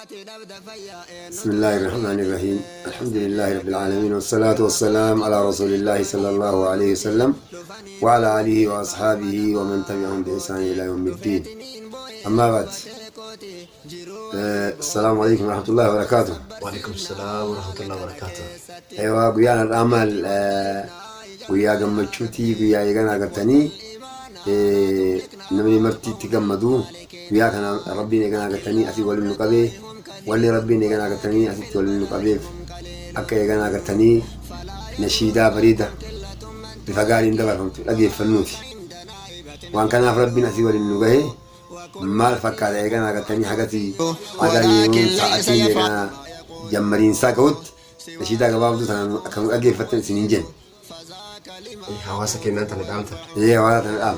بسم الله الرحمن الرحيم. الحمد لله رب العالمين والصلاة والسلام على رسول الله صلى الله عليه وسلم وعلى آله وأصحابه ومن تبعهم بإحسان إلى يوم الدين. أما بعد، السلام عليكم ورحمة الله وبركاته. وعليكم السلام ورحمة الله وبركاته. أيوة، قيانا الأعمال ويا قمتشوتي ويا يغانا قرتني نمني مرتي تقمدو ويا كان ربي يغانا قرتني أتي ولي النقابي واللي ربي يغانا قرتني أتي ولي النقابي أكا يغانا قرتني نشيدا بريدة بفقار اندبر فهمت لقي فنوتي وان كان ربي أتي ولي النقابي maal fakkaata eegana agartanii hagati adayyoon sa'atiin eegana jammariin isaa ka'utti nashiidaa gabaabduu tanaan akkam dhaggeeffattan isiniin jenna. Hawaasa keenyaan tana dhaamta. Hawaasa tana dhaam.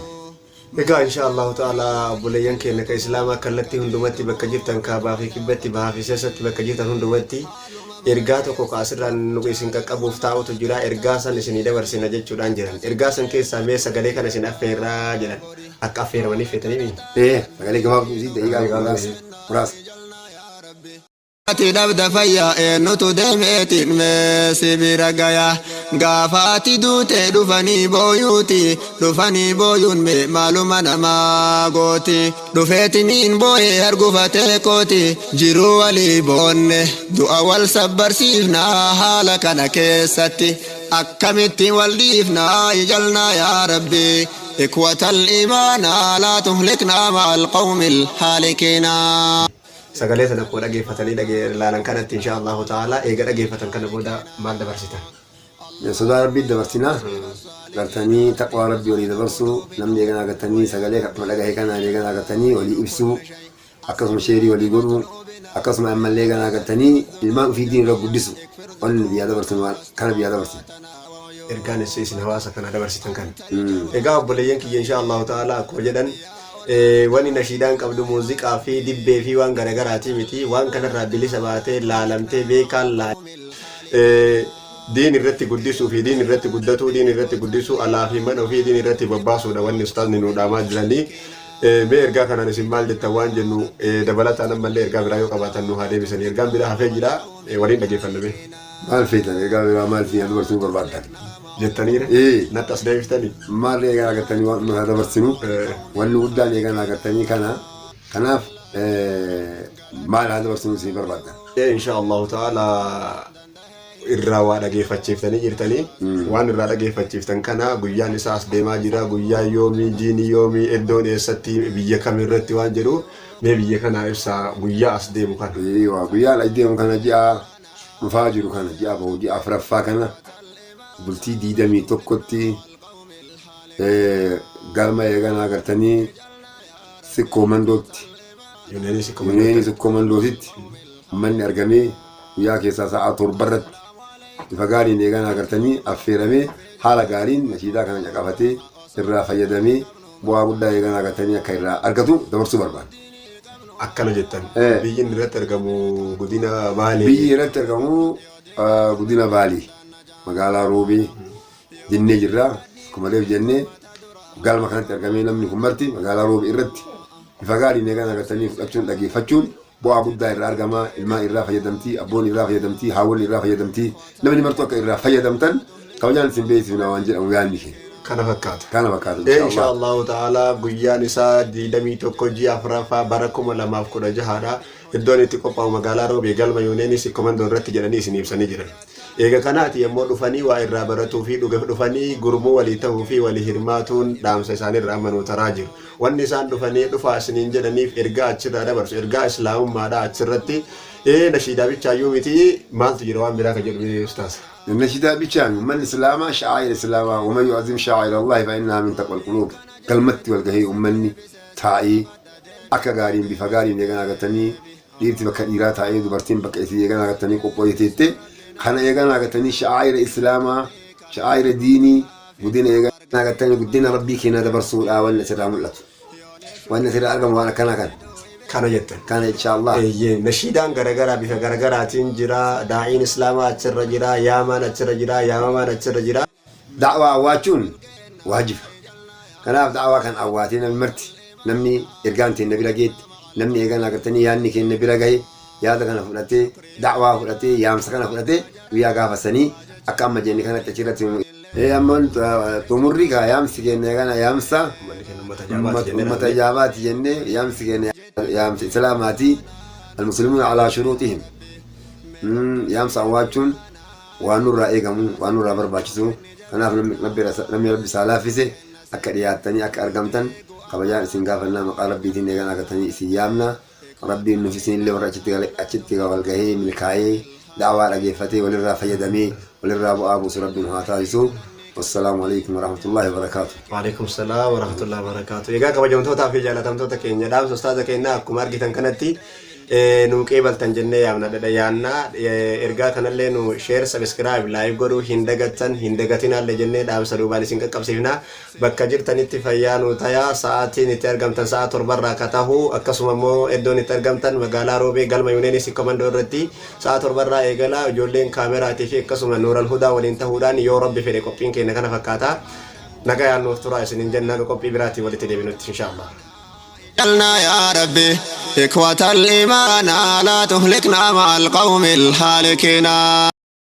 Egaa insha Allah ta'ala obboleeyyan keenya ka islaamaa kallattii hundumatti bakka jirtan kaabaa fi kibbatti bahaa fi seesatti bakka jirtan hundumatti ergaa tokko kaasirraan nuti isin qaqqabuuf taa'utu jira. Ergaa san isinii dabarsina jechuudhaan jiran. Ergaa san keessaa mee sagalee kana isin affeerraa jedhan. Akka affeeramanii feetanii mi? Sagalee gabaabduu isii daqiiqaa muraasa. Ati dabda fayyaa nutu deemeetiin meesi bira gayaa gaafaati duute dhufanii booyuun mee maaluma namaa gooti dhufeetiniin booyee argufatee kooti jiruu walii boonne du'a wal sabbarsiifnaa haala kana keessatti akkamitti wal dhiifnaa ijalnaa yaa rabbi إخوة الإيمان لا تهلكنا مع القوم الهالكين. Sagalee sana koo dhaggeeffatanii ilaalan kanatti insha Allah ta'ala eega dhaggeeffatan kana booda maal dabarsitan? Sodaa rabbii dabarsinaa gartanii taqwaa rabbii walii dabarsuu namni eegana agartanii sagalee akkuma dhagahee kanaan eegana agartanii walii ibsuu akkasuma sheerii walii godhuu akkasuma ammallee eegana agartanii ilmaan ofii diin irra guddisu wanni biyyaa dabarsinu kana biyyaa dabarsinu. Ergaan isin hawaasa kana dabarsitan kana. Egaa obboleeyyan kiyya insha Allah ta'ala akkuma jedhan wani nashiidaan qabdu muuziqaa fi dibbee fi waan garagaraati miti waan kanarraa bilisa baatee laalamtee beekaan diin irratti guddisuu fi diin irratti guddatuu diin irratti guddisuu alaa fi mana ofii diin irratti babbaasuudha wanni ustaasni nu dhaamaa jiranii. Mee ergaa kanaan isin maal jettan waan jennu dabalataan ammallee ergaa biraa yoo qabaatan nu haa deebisanii. Ergaan biraa hafee jira waliin dhaggeeffanna. Maal feetan ergaa biraa maal fi dabarsuu barbaaddan? Jettaniira? Natti as deebiftanii? Maal eegaa agartanii waan nu haa dabarsinu wanni guddaan eegan agartanii kanaaf maal haa dabarsinu isin barbaaddan? Insha Allah ta'ala irraa waa dhaggeeffachiiftanii jirtanii waan irraa dhaggeeffachiiftan kana guyyaan isaa as deemaa jira guyyaa yoomii jiini yoomii iddoon eessatti biyya kamirratti waan jedhu mee biyya kana ibsaa guyyaa as deemu kana. Guyyaan as deemu kana ji'a dhufaa jiru kana ji'a bahu ji'a afuraffaa kana bultii 21tti galma eegana agartanii sikkoo mandootti yuneeni sikkoo mandootitti manni argamee guyyaa keessaa sa'a 7 irratti bifa gaariin eegana agartanii affeeramee haala gaariin nashiidaa kana caqafatee irraa fayyadamee bu'aa guddaa eegana agartanii akka irraa argatu dabarsuu barbaada. Akkana jettan biyyi inni irratti argamu godina Baalee. Biyyi irratti argamu godina Baalee magaalaa Roobee jennee jirra. Akkuma jennee galma kanatti argamee namni kun marti magaalaa Roobee irratti bifa gaariin eegana agartanii fudhachuun dhaggeeffachuun bu'aa guddaa irraa argama. Ilmaan irraa fayyadamtii, abboon irraa fayyadamtii, haawwan irraa fayyadamtii, namni martuu akka irraa fayyadamtan kabajaan isin beeksifna waan jedhamu yaadni ishee. Kana fakkaata. Kana fakkaata. Insha Allah ta'ala guyyaan isaa 21 ji'a afuraffaa bara 2016 iddoon itti qophaa'u magaalaa Roobee galma Yuneeni sikkoo mandoo irratti jedhanii isin ibsanii jiran. Eega kanaati yemmuu dhufanii waa irraa baratuu fi dhufanii gurmuu walii ta'uu fi walii hirmaatuun dhaamsa isaanii irraa amanuu taraa jiru. Wanni isaan dhufanii dhufaa isiniin jedhaniif ergaa achirraa dabarsu ergaa islaamummaadha achirratti nashiidaa bichaayyuu miti maaltu jira waan biraa ka jedhu ustaas. النشيد بيشان من الإسلام شعائر الإسلام ومن يعظم شعائر الله فإنها من تقوى القلوب كلمتي والقهي أمني تاعي أكا قارين بفقارين يغانا قتني يرتي بكاليرا تاعي دبرتين بكاليتي يغانا قتني قويتيتي خانا يغانا قتني شعائر الإسلام شعائر ديني ودين يغانا قتني ودين ربي كينا دبرسو الآوان نسرام الله وأن نسر أرقم وانا كان Kana jettan. Kana inshallah. Nashiidaan garagaraa bifa garagaraatiin jira. Daa'iin islaamaa achirra jira. Yaamaan achirra jira. Yaamamaan achirra jira. Da'waa awwaachuun waajiba. Kanaaf da'waa kan awwaatee namni marti namni ergaan teenya bira geetti namni eegan agartanii yaadni keenya bira gahe yaada kana fudhatee da'waa fudhatee yaamsa kana fudhatee guyyaa gaafasanii akka amma jenne kanatti achirratti amman tumurri ka yaamsi kenne kana yaamsa ummata ijaabaati jenne yaamsi kenne yaamsi islaamaati almuslimuuna alaa shuruutihim yaamsa awwaachuun waan nurraa eegamu waan nurraa barbaachisu kanaaf namni rabbi isaa laaffise akka dhiyaattanii akka argamtan kabajaan isin gaafannaa maqaa rabbiitiin eegan argatanii isin yaamna rabbiin nuuf isinillee warra achitti walgahee milkaa'ee da'waa dhageeffatee walirraa fayyadamee walirraa bu'aa buusu rabbiin haa taasisu. والسلام عليكم ورحمة الله وبركاته. وعليكم السلام ورحمة الله وبركاته. إذا كما جمعتوا في جالتهم توتا كينيا دام أستاذ كينيا كمار جيتان كنتي نوكيبل تنجنة يا من ديانا إرجع كنا لينو شير سبسكرايب لايف قرو هندقتنا اللي جنة دام سروباني سينك كبسيفنا بكجير تنتي فيانو تيا ساعتين نترجم تن ساعة برا كتاهو أكسم مو إدون نترجم تن مقالا روبي قال ما يونيني سكمان دورتي ساعة برا إيجلا جولين كاميرا تيفي أكسم نور الهدى والانتهودان يا رب في ركوبين كنا كنا فكاتا نجاي النور ترى سنين جنة ركوبي براتي ولتدي بنوت إن شاء الله. قلنا يا ربي إخوة الإيمان لا تهلكنا مع القوم الهالكين.